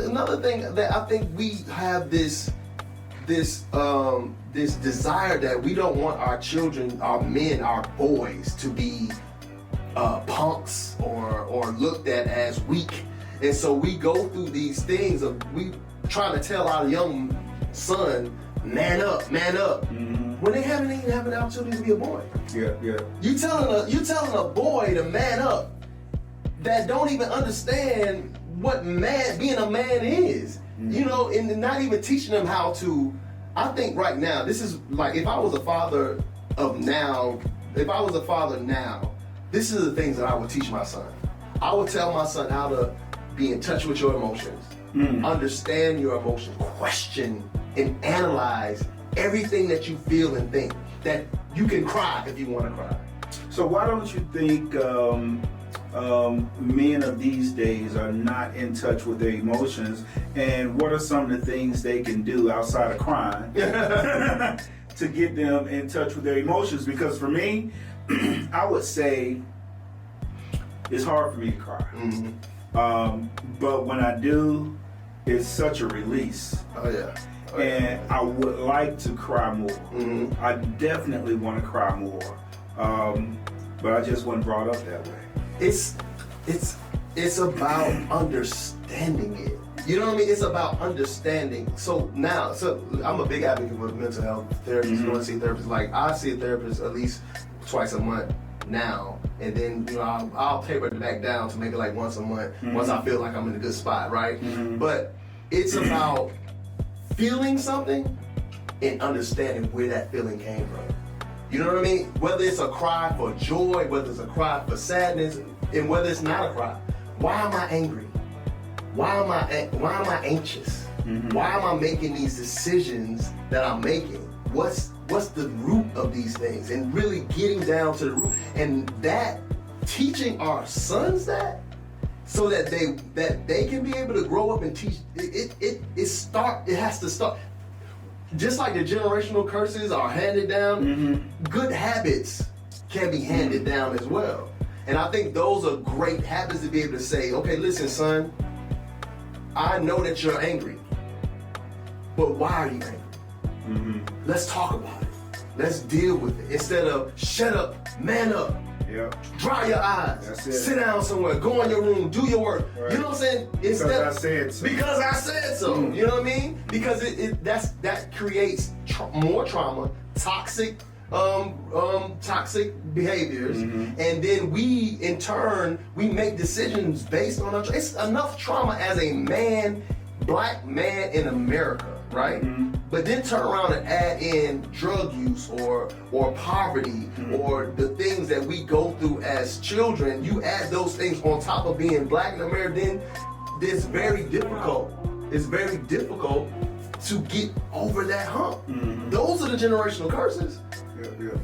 another thing that I think we have this desire that we don't want our children, our men, our boys to be punks or looked at as weak. And so we go through these things of we trying to tell our young son, man up, when they haven't even had an opportunity to be a boy. Yeah. You telling a boy to man up that don't even understand what being a man is. You know, and not even teaching them how to. I think right now, this is like if I was a father now, this is the things that I would teach my son. I would tell my son how to be in touch with your emotions, understand your emotions, question and analyze everything that you feel and think. That you can cry if you want to cry. So why don't you think men of these days are not in touch with their emotions, and what are some of the things they can do outside of crying to get them in touch with their emotions? Because for me, I would say it's hard for me to cry. But when I do, it's such a release. Oh yeah. And I would like to cry more. I definitely want to cry more. But I just wasn't brought up that way. It's about understanding it. You know what I mean? It's about understanding. So I'm a big advocate for mental health therapists. Going to see therapists. Like I see a therapist at least twice a month now, and then I'll taper it back down to maybe like once a month once I feel like I'm in a good spot, right? But it's about feeling something and understanding where that feeling came from. You know what I mean? Whether it's a cry for joy, whether it's a cry for sadness, and whether it's not a cry. Why am I angry? Why am I anxious? Why am I making these decisions that I'm making? What's the root of these things? And really getting down to the root. And that teaching our sons that, so that they can be able to grow up and teach. It has to start. Just like the generational curses are handed down, good habits can be handed down as well. And I think those are great habits to be able to say, okay, listen, son, I know that you're angry, but why are you angry? Let's talk about it. Let's deal with it. Instead of shut up, man up. Dry your eyes. Sit down somewhere. Go in your room. Do your work. Right. You know what I'm saying? Because I said so. Because I said so. You know what I mean? Because that creates more trauma, toxic behaviors, and then we in turn make decisions based on it's enough trauma as a man, black man in America, right? But then turn around and add in drug use or poverty or the things that we go through as children. You add those things on top of being black in America, then it's very difficult. It's very difficult to get over that hump. Those are the generational curses. Yeah.